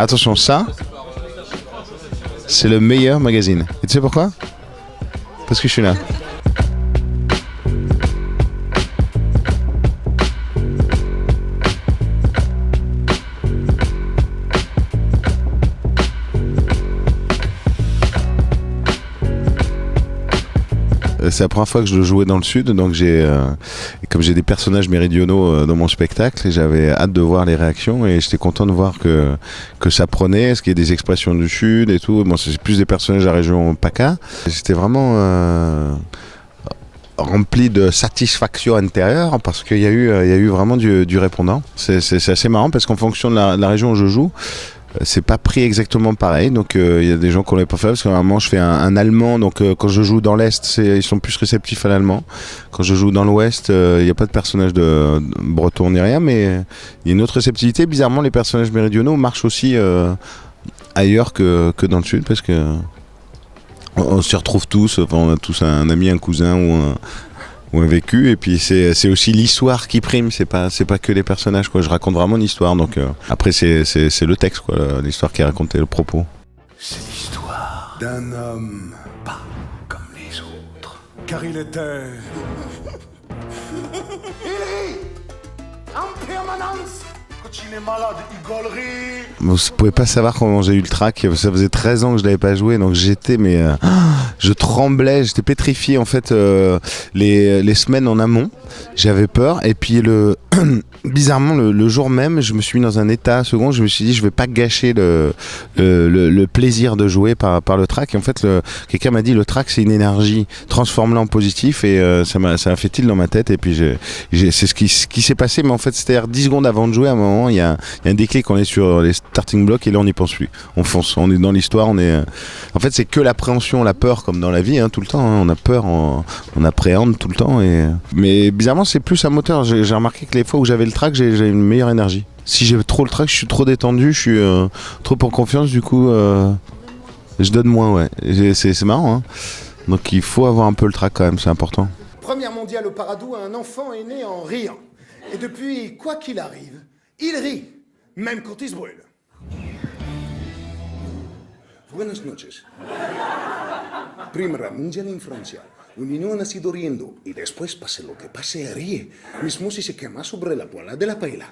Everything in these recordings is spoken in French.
Attention, ça, c'est le meilleur magazine. Et tu sais pourquoi? Parce que je suis là. C'est la première fois que je jouais dans le sud, donc comme j'ai des personnages méridionaux dans mon spectacle, j'avais hâte de voir les réactions et j'étais content de voir que ça prenait, parce qu'il y a des expressions du sud et tout. Bon, c'est plus des personnages de la région PACA. J'étais vraiment rempli de satisfaction intérieure parce qu'il y a eu vraiment du répondant. C'est assez marrant parce qu'en fonction de la région où je joue, c'est pas pris exactement pareil, donc il y a des gens qu'on l'avait pas fait parce que normalement je fais un allemand, donc quand je joue dans l'est ils sont plus réceptifs à l'allemand. Quand je joue dans l'ouest il n'y a pas de personnage de breton ni rien, mais il y a une autre réceptivité. Bizarrement les personnages méridionaux marchent aussi ailleurs que dans le sud, parce que on s'y retrouve tous, enfin, on a tous un ami, un cousin ou un vécu, et puis c'est aussi l'histoire qui prime, c'est pas que les personnages, quoi. Je raconte vraiment une histoire, donc après c'est le texte, quoi, l'histoire qui est racontée, le propos. C'est l'histoire d'un homme pas comme les autres, car il était en permanence. Quand il est malade, il gaulerie. Vous pouvez pas savoir comment j'ai eu le trac. Ça faisait 13 ans que je l'avais pas joué, donc j'étais je tremblais, j'étais pétrifié en fait les semaines en amont. J'avais peur, et puis bizarrement le jour même, je me suis mis dans un état second. Je me suis dit je vais pas gâcher le plaisir de jouer par le trac. Et en fait quelqu'un m'a dit le trac c'est une énergie, transforme-la en positif, et ça a fait tilt dans ma tête. Et puis c'est ce qui s'est passé, mais en fait c'était 10 secondes avant de jouer. À un moment il y a un déclic, on est sur les starting blocks et là on n'y pense plus, on fonce, on est dans l'histoire, en fait c'est que l'appréhension, la peur, comme dans la vie, tout le temps, on a peur, on appréhende tout le temps, mais bizarrement c'est plus un moteur. J'ai remarqué que les fois où j'avais le trac, j'ai une meilleure énergie. Si j'ai trop le trac, je suis trop détendu, je suis trop en confiance, du coup je donne moins, ouais. C'est marrant, donc il faut avoir un peu le trac quand même, c'est important. Première mondiale au Paradou, un enfant est né en riant. Et depuis, quoi qu'il arrive, il rit, même quand il se brûle. Buenas noches. Primera mundial en Francia. Un niño ha nacido riendo y después, pase lo que pase, ríe. Mismo si se quema sobre la poêle de la paella.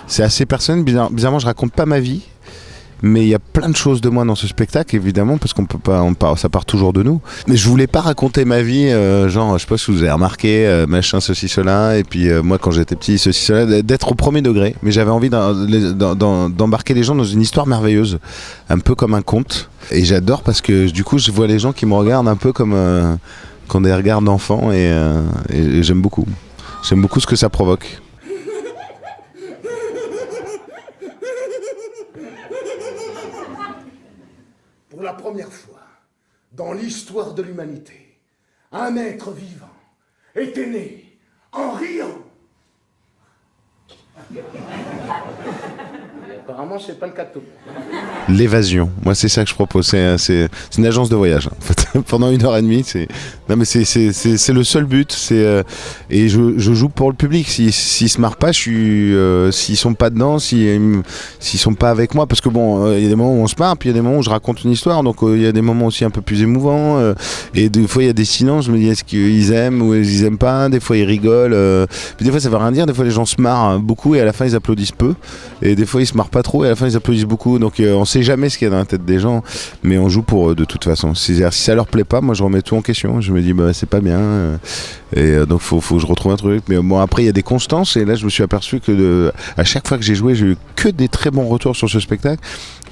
C'est assez personnel, bizarrement je raconte pas ma vie, mais il y a plein de choses de moi dans ce spectacle, évidemment, parce qu'on peut pas, ça part toujours de nous. Mais je voulais pas raconter ma vie, genre, je sais pas si vous avez remarqué, machin, ceci, cela, et puis moi quand j'étais petit, ceci, cela, d'être au premier degré. Mais j'avais envie d'embarquer les gens dans une histoire merveilleuse, un peu comme un conte. Et j'adore parce que du coup, je vois les gens qui me regardent un peu comme quand des regards d'enfants, et j'aime beaucoup. J'aime beaucoup ce que ça provoque. Pour la première fois dans l'histoire de l'humanité, un être vivant était né en riant. Apparemment, c'est pas le cas de tout. L'évasion, moi c'est ça que je propose, c'est une agence de voyage en fait. Pendant 1h30, c'est le seul but, et je joue pour le public. S'ils se marrent pas, s'ils sont pas dedans, s'ils sont pas avec moi, parce que bon, il y a des moments où on se marre, puis il y a des moments où je raconte une histoire, donc il y a des moments aussi un peu plus émouvants, et des fois il y a des silences, je me dis est-ce qu'ils aiment ou ils aiment pas, des fois ils rigolent, puis des fois ça veut rien dire, des fois les gens se marrent beaucoup et à la fin ils applaudissent peu, et des fois ils se marrent pas trop et à la fin ils applaudissent beaucoup, donc on sait jamais ce qu'il y a dans la tête des gens, mais on joue pour eux de toute façon. Si ça leur plaît pas, moi je remets tout en question, je me dis c'est pas bien, et donc faut que je retrouve un truc. Mais bon, après il y a des constances, et là je me suis aperçu que à chaque fois que j'ai joué, j'ai eu que des très bons retours sur ce spectacle,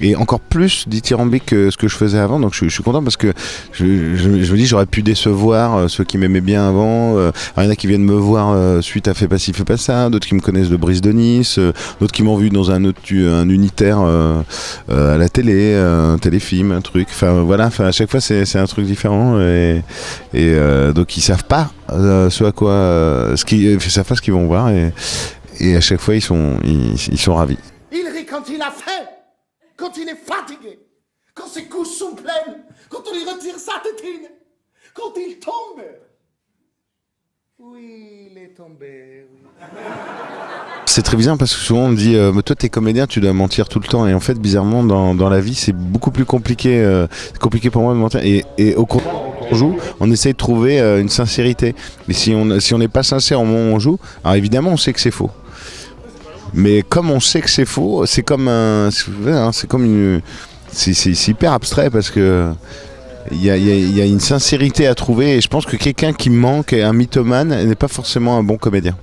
et encore plus dithyrambique que ce que je faisais avant, donc je suis content, parce que je me dis j'aurais pu décevoir ceux qui m'aimaient bien avant. Il y en a qui viennent me voir suite à Fais pas ci, fais pas ça, d'autres qui me connaissent de Brise de Nice, d'autres qui m'ont vu dans un unitaire à la télé, un téléfilm, un truc, enfin voilà, à chaque fois c'est un truc différent, et donc ils savent pas ce à quoi savent pas ce qu'ils vont voir, et à chaque fois ils sont ravis. Il rit quand il a faim, quand il est fatigué, quand ses couches sont pleines, quand on lui retire sa tétine, quand il tombe. Oui, il est tombé, oui. C'est très bizarre parce que souvent on me dit mais toi t'es comédien, tu dois mentir tout le temps. Et en fait bizarrement dans la vie c'est beaucoup plus compliqué. C'est compliqué pour moi de mentir. Et au contraire quand on joue, on essaye de trouver une sincérité. Mais si on n'est pas sincère au moment où on joue, alors évidemment on sait que c'est faux. Mais comme on sait que c'est faux, c'est comme c'est comme une, c'est hyper abstrait parce que il y a une sincérité à trouver. Et je pense que quelqu'un qui ment, qui est un mythomane, n'est pas forcément un bon comédien.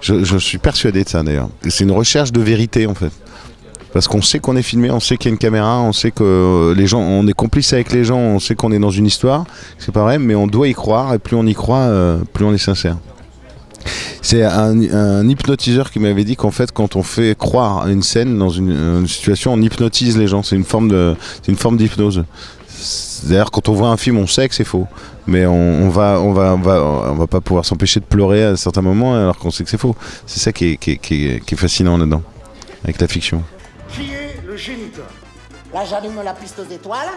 Je suis persuadé de ça d'ailleurs. C'est une recherche de vérité en fait. Parce qu'on sait qu'on est filmé, on sait qu'il y a une caméra, on sait que les gens, on est complice avec les gens, on sait qu'on est dans une histoire. C'est pas vrai, mais on doit y croire et plus on y croit, plus on est sincère. C'est un hypnotiseur qui m'avait dit qu'en fait, quand on fait croire à une scène dans une situation, on hypnotise les gens. C'est une forme d'hypnose. D'ailleurs, quand on voit un film, on sait que c'est faux, mais on va pas pouvoir s'empêcher de pleurer à certains moments alors qu'on sait que c'est faux. C'est ça qui est fascinant là-dedans, avec la fiction. Qui est le géniteur? Là, j'allume la piste aux étoiles,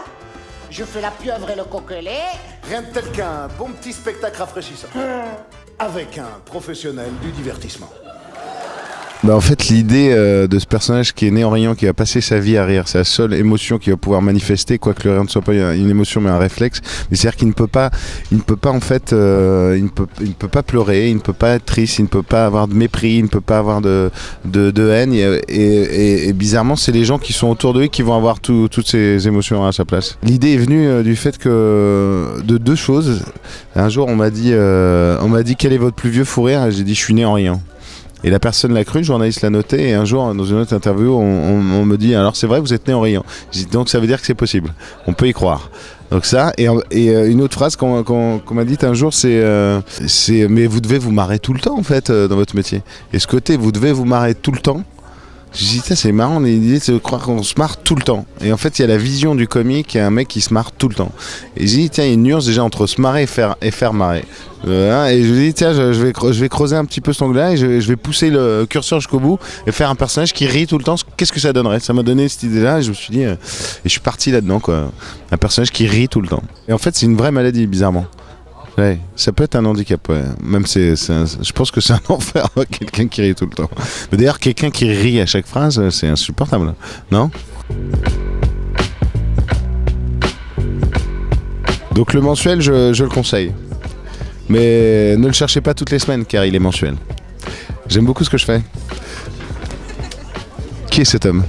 je fais la pieuvre et le coquelet. Rien de tel qu'un bon petit spectacle rafraîchissant. Avec un professionnel du divertissement. Bah en fait l'idée de ce personnage qui est né en riant, qui va passer sa vie à rire, c'est la seule émotion qu'il va pouvoir manifester, quoique le rire ne soit pas une émotion mais un réflexe. Mais c'est-à-dire qu'il ne peut pas en fait, il ne peut pas pleurer, il ne peut pas être triste, il ne peut pas avoir de mépris, il ne peut pas avoir de haine. Et bizarrement c'est les gens qui sont autour de lui qui vont avoir toutes ces émotions à sa place. L'idée est venue du fait que de deux choses. Un jour on m'a dit quel est votre plus vieux fou rire, et j'ai dit je suis né en riant. Et la personne l'a cru, le journaliste l'a noté, et un jour, dans une autre interview, on me dit « Alors c'est vrai, vous êtes né en riant ». J'ai dit « Donc ça veut dire que c'est possible, on peut y croire ». Donc ça, et une autre phrase qu'on m'a dite un jour, c'est « Mais vous devez vous marrer tout le temps, en fait, dans votre métier ». Et ce côté « Vous devez vous marrer tout le temps », j'ai dit « C'est marrant, l'idée c'est de croire qu'on se marre tout le temps ». Et en fait, il y a la vision du comique, il y a un mec qui se marre tout le temps. Et j'ai dit « Tiens, il y a une nuance déjà entre se marrer et faire marrer ». Et je lui ai dit tiens je vais creuser un petit peu cet angle-là et je vais pousser le curseur jusqu'au bout et faire un personnage qui rit tout le temps. Qu'est-ce que ça donnerait? Ça m'a donné cette idée-là et je me suis dit et je suis parti là-dedans quoi. Un personnage qui rit tout le temps. Et en fait c'est une vraie maladie bizarrement. Ouais, ça peut être un handicap, ouais. Même je pense que c'est un enfer quelqu'un qui rit tout le temps. Mais d'ailleurs quelqu'un qui rit à chaque phrase c'est insupportable, non? Donc le mensuel je le conseille. Mais ne le cherchez pas toutes les semaines car il est mensuel. J'aime beaucoup ce que je fais. Qui est cet homme ?